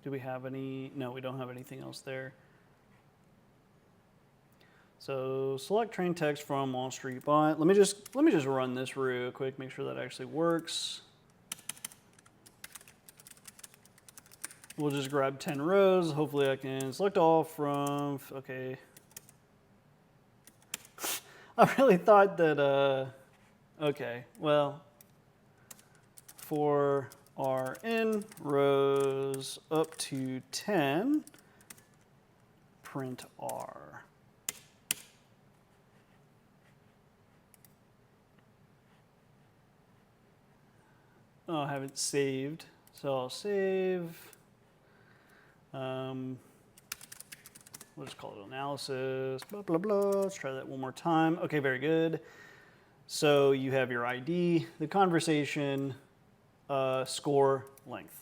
[SPEAKER 1] do we have any? No, we don't have anything else there. So select train text from Wall Street bot. Let me just run this real quick, make sure that actually works. We'll just grab 10 rows. Hopefully I can select all from, okay. I really thought that, okay, well, for our in rows up to 10, print R. Oh, I haven't saved, so I'll save. We'll just call it analysis, blah, blah, blah. Let's try that one more time. Okay, very good. So you have your ID, the conversation, score, length.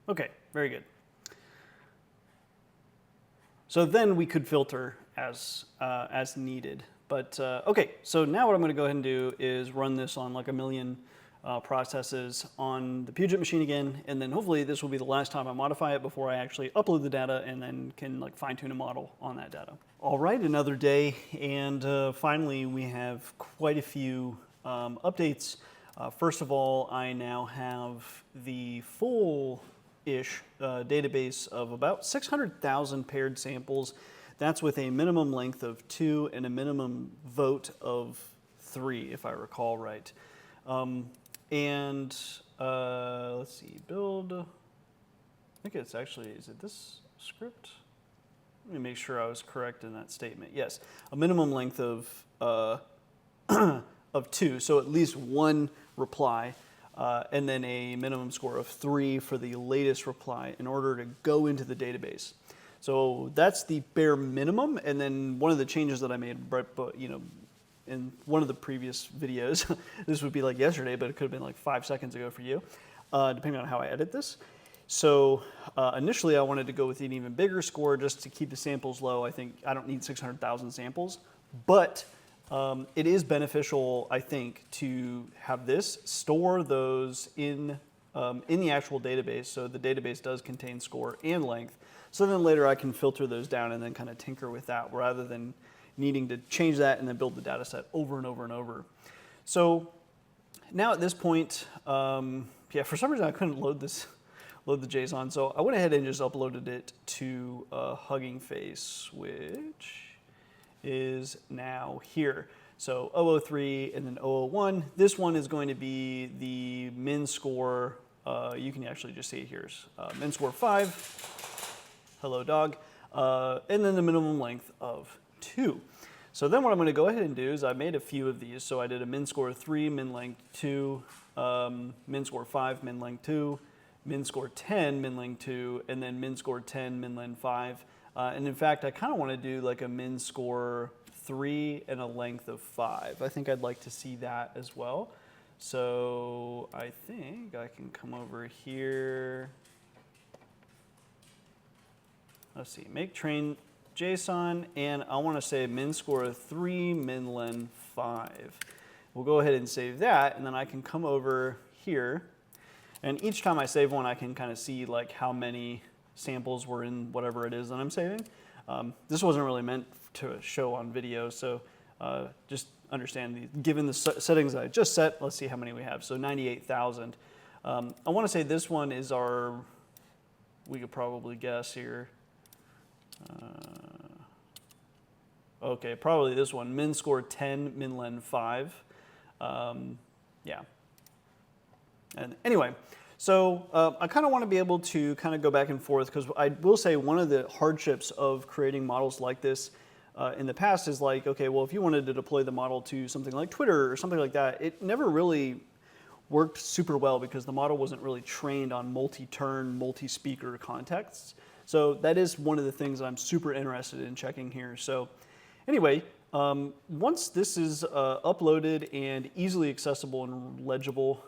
[SPEAKER 1] Okay, very good. So then we could filter as needed. But okay, so now what I'm going to go ahead and do is run this on like a million processes on the Puget machine again, and then hopefully this will be the last time I modify it before I actually upload the data and then can like fine-tune a model on that data. All right, another day, and finally we have quite a few updates. First of all, I now have the full-ish database of about 600,000 paired samples. That's with a minimum length of 2 and a minimum vote of 3, if I recall right. Let's see, build, I think it's actually, is it this script? Let me make sure I was correct in that statement. Yes, a minimum length of 2, so at least 1 reply, and then a minimum score of 3 for the latest reply in order to go into the database. So that's the bare minimum. And then one of the changes that I made, in one of the previous videos, this would be like yesterday, but it could have been like 5 seconds ago for you, depending on how I edit this. So initially I wanted to go with an even bigger score just to keep the samples low. I think I don't need 600,000 samples, but it is beneficial, I think, to have this store those in the actual database. So the database does contain score and length. So then later I can filter those down and then kind of tinker with that rather than needing to change that and then build the data set over and over and over. So now at this point, yeah, for some reason I couldn't load the JSON. So I went ahead and just uploaded it to Hugging Face, which is now here. So 003 and then 001. This one is going to be the min score. You can actually just see it here. Min score 5. Hello, dog. And then the minimum length of 2. So then what I'm going to go ahead and do is I made a few of these. So I did a min score 3, min length 2, min score 5, min length 2, min score 10, min length 2, and then min score 10, min length 5. And in fact, I kind of want to do like a min score 3 and a length of 5. I think I'd like to see that as well. So I think I can come over here. Let's see, make train JSON, and I want to say min score 3, min len 5. We'll go ahead and save that, and then I can come over here, and each time I save one, I can kind of see like how many samples were in whatever it is that I'm saving. This wasn't really meant to show on video, so just understand, given the settings that I just set, let's see how many we have. So 98,000. I want to say this one is our, we could probably guess here. Okay, probably this one, min score 10, min len 5. Yeah. And anyway, so I kind of want to be able to kind of go back and forth, because I will say one of the hardships of creating models like this in the past is like, okay, well, if you wanted to deploy the model to something like Twitter or something like that, it never really worked super well because the model wasn't really trained on multi-turn, multi-speaker contexts. So that is one of the things that I'm super interested in checking here. So anyway, once this is uploaded and easily accessible and legible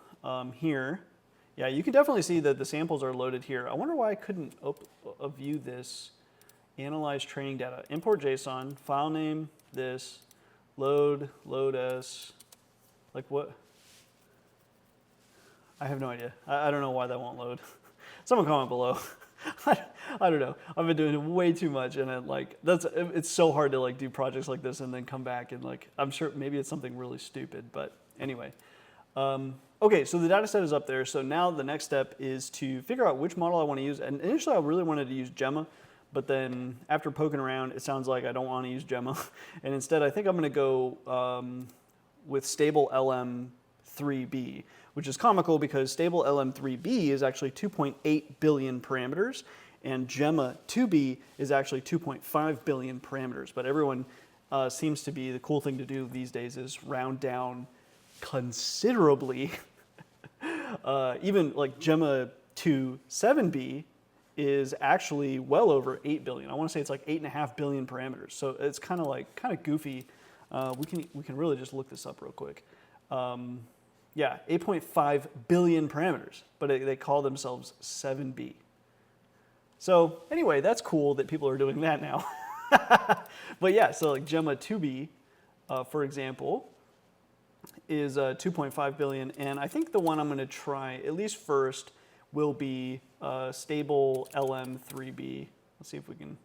[SPEAKER 1] here, yeah, you can definitely see that the samples are loaded here. I wonder why I couldn't view this. Analyze training data. Import JSON, file name, this, load as, like what? I have no idea. I don't know why that won't load. Someone comment below. I don't know. I've been doing it way too much, and it's so hard to like do projects like this and then come back and like, I'm sure maybe it's something really stupid, but anyway. Okay, so the data set is up there. So now the next step is to figure out which model I want to use. And initially I really wanted to use Gemma, but then after poking around, it sounds like I don't want to use Gemma. And instead, I think I'm going to go with stable LM 3B, which is comical because stable LM 3B is actually 2.8 billion parameters, and Gemma 2B is actually 2.5 billion parameters. But everyone seems to be, the cool thing to do these days is round down considerably. Even like Gemma 2 7B is actually well over 8 billion. I want to say it's like 8.5 billion parameters. So it's kind of goofy. We can really just look this up real quick. Yeah, 8.5 billion parameters, but they call themselves 7B. So anyway, that's cool that people are doing that now. But yeah, so like Gemma 2B, for example, is 2.5 billion, and I think the one I'm going to try at least first will be stable LM3B. Let's see if we can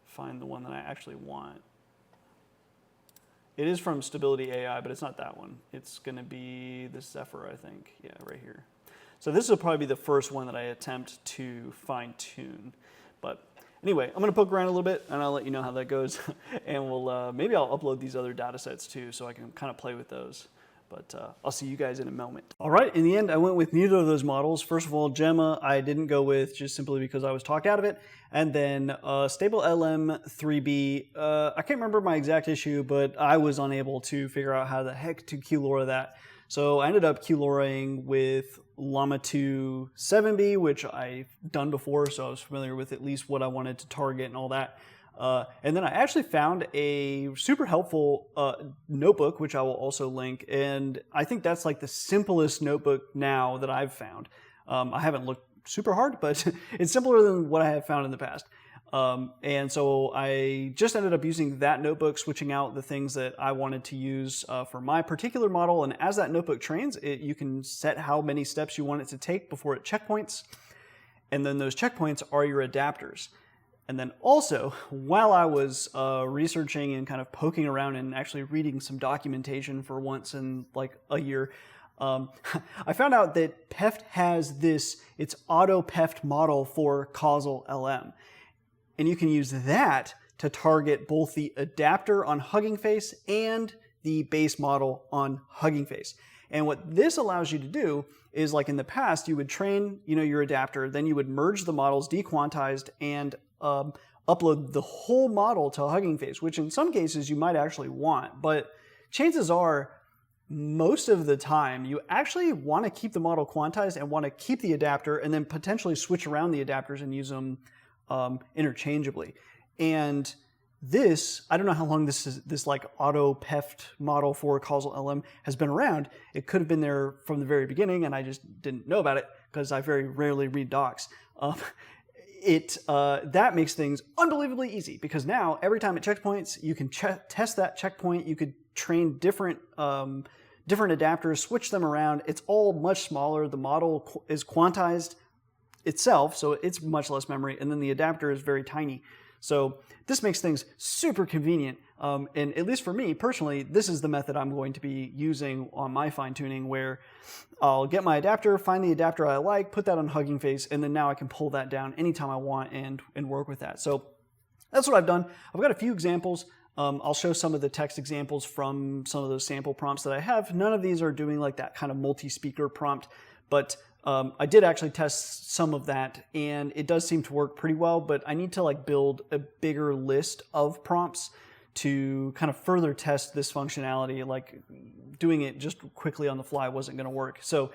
[SPEAKER 1] find the one that I actually want. It is from Stability AI, but it's not that one. It's going to be the Zephyr, I think. Yeah, right here. So this will probably be the first one that I attempt to fine-tune. But anyway, I'm going to poke around a little bit, and I'll let you know how that goes. And we'll maybe I'll upload these other data sets too, so I can kind of play with those. But I'll see you guys in a moment. All right, in the end, I went with neither of those models. First of all, Gemma, I didn't go with just simply because I was talked out of it. And then stable LM3B, I can't remember my exact issue, but I was unable to figure out how the heck to QLoRA that. So I ended up QLoRAing with Llama 2 7B, which I've done before, so I was familiar with at least what I wanted to target and all that. And then I actually found a super helpful notebook, which I will also link. And I think that's like the simplest notebook now that I've found. I haven't looked super hard, but it's simpler than what I have found in the past. And so I just ended up using that notebook, switching out the things that I wanted to use for my particular model. And as that notebook trains, you can set how many steps you want it to take before it checkpoints. And then those checkpoints are your adapters. And then also, while I was researching and kind of poking around and actually reading some documentation for once in like a year, I found out that Peft has its auto Peft model for causal LM. And you can use that to target both the adapter on Hugging Face and the base model on Hugging Face. And what this allows you to do is, like in the past, you would train your adapter, then you would merge the models dequantized and upload the whole model to Hugging Face, which in some cases you might actually want. But chances are, most of the time, you actually want to keep the model quantized and want to keep the adapter and then potentially switch around the adapters and use them interchangeably. And this, I don't know how long this like auto Peft model for causal LM has been around. It could have been there from the very beginning and I just didn't know about it because I very rarely read docs. That makes things unbelievably easy because now every time it checkpoints, you can test that checkpoint. You could train different adapters, switch them around. It's all much smaller. The model is quantized itself, so it's much less memory, and then the adapter is very tiny. So this makes things super convenient, and at least for me personally, this is the method I'm going to be using on my fine-tuning, where I'll get my adapter, find the adapter I like, put that on Hugging Face, and then now I can pull that down anytime I want and work with that. So that's what I've done. I've got a few examples. I'll show some of the text examples from some of those sample prompts that I have. None of these are doing like that kind of multi-speaker prompt, but I did actually test some of that, and it does seem to work pretty well, but I need to like build a bigger list of prompts to kind of further test this functionality. Like doing it just quickly on the fly wasn't going to work. So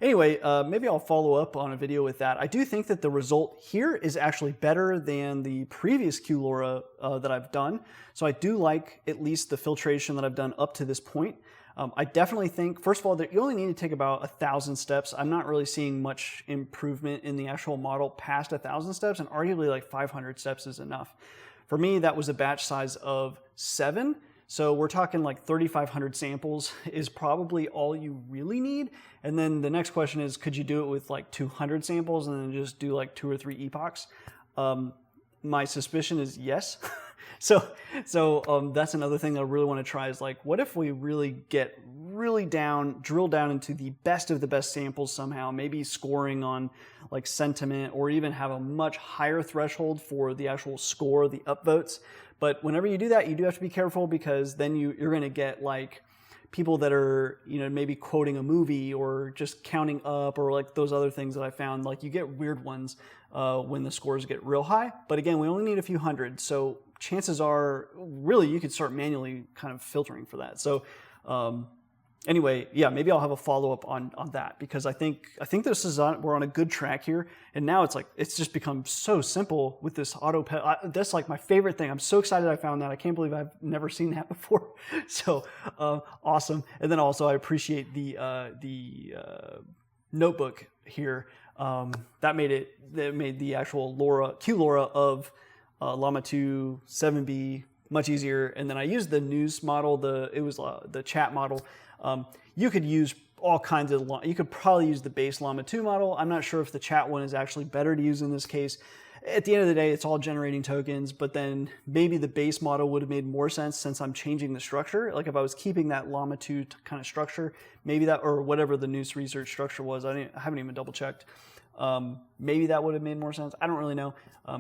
[SPEAKER 1] anyway, maybe I'll follow up on a video with that. I do think that the result here is actually better than the previous QLoRA that I've done. So I do like at least the filtration that I've done up to this point. I definitely think, first of all, that you only need to take about 1,000 steps. I'm not really seeing much improvement in the actual model past 1,000 steps, and arguably like 500 steps is enough. For me, that was a batch size of 7. So we're talking like 3,500 samples is probably all you really need. And then the next question is, could you do it with like 200 samples and then just do like 2 or 3 epochs? My suspicion is yes. So that's another thing I really want to try is like, what if we really get drill down into the best of the best samples somehow, maybe scoring on like sentiment, or even have a much higher threshold for the actual score, the upvotes. But whenever you do that, you do have to be careful, because then you're going to get like people that are, maybe quoting a movie or just counting up, or like those other things that I found. Like you get weird ones when the scores get real high. But again, we only need a few hundred. So chances are really you could start manually kind of filtering for that. So anyway, yeah, maybe I'll have a follow-up on that, because I think this is we're on a good track here. And now it's just become so simple with this auto Peft. That's like my favorite thing. I'm so excited I found that. I can't believe I've never seen that before. So awesome. And then also I appreciate the notebook here. That made the actual QLoRA of Llama 2 7B much easier. And then I used the news model. It was the chat model. You could use all kinds of, you could probably use the base Llama 2 model. I'm not sure if the chat one is actually better to use in this case. At the end of the day, it's all generating tokens, but then maybe the base model would have made more sense since I'm changing the structure. Like if I was keeping that Llama 2 kind of structure, maybe that, or whatever the news research structure was, I haven't even double checked. Maybe that would have made more sense. I don't really know.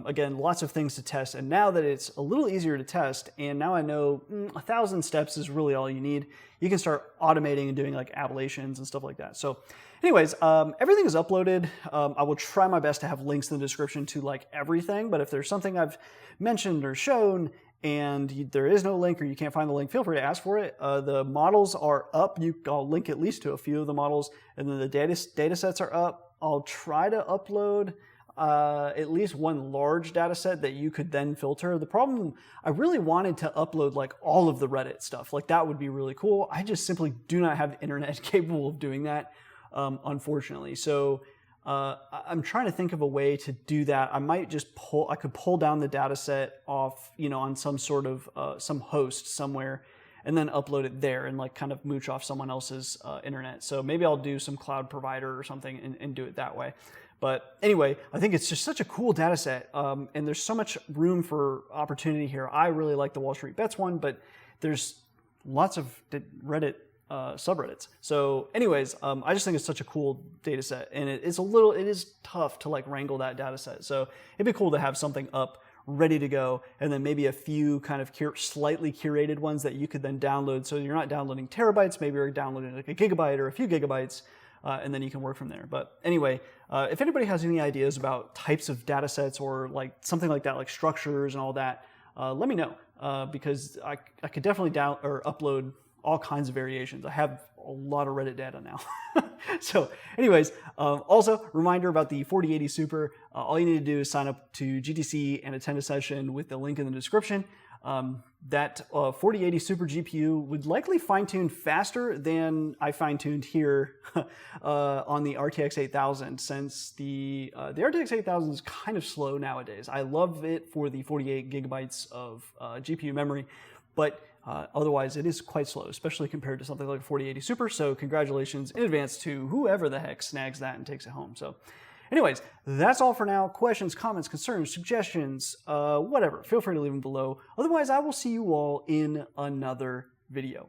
[SPEAKER 1] Again, lots of things to test. And now that it's a little easier to test, and now I know 1,000 steps is really all you need, you can start automating and doing like ablations and stuff like that. So anyways, everything is uploaded. I will try my best to have links in the description to like everything, but if there's something I've mentioned or shown and there is no link or you can't find the link, feel free to ask for it. The models are up. I'll link at least to a few of the models, and then the data sets are up. I'll try to upload at least one large data set that you could then filter. The problem, I really wanted to upload like all of the Reddit stuff. Like that would be really cool. I just simply do not have the internet capable of doing that, unfortunately. So I'm trying to think of a way to do that. I might just I could pull down the data set off, on some sort of, some host somewhere, and then upload it there and like kind of mooch off someone else's internet. So maybe I'll do some cloud provider or something and do it that way. But anyway, I think it's just such a cool data set, and there's so much room for opportunity here. I really like the Wall Street Bets one, but there's lots of Reddit subreddits. So anyways, I just think it's such a cool data set, and it is tough to like wrangle that data set. So it'd be cool to have something up ready to go, and then maybe a few kind of slightly curated ones that you could then download. So you're not downloading terabytes, maybe you're downloading like a gigabyte or a few gigabytes, and then you can work from there. But anyway, if anybody has any ideas about types of data sets or like something like that, like structures and all that, let me know, because I could definitely upload all kinds of variations. I have a lot of Reddit data now. So anyways, also reminder about the 4080 Super. All you need to do is sign up to GTC and attend a session with the link in the description. That 4080 Super GPU would likely fine-tune faster than I fine-tuned here on the RTX 8000, since the RTX 8000 is kind of slow nowadays. I love it for the 48 gigabytes of GPU memory, but otherwise it is quite slow, especially compared to something like 4080 Super. So congratulations in advance to whoever the heck snags that and takes it home. So anyways, that's all for now. Questions, comments, concerns, suggestions, whatever, feel free to leave them below. Otherwise, I will see you all in another video.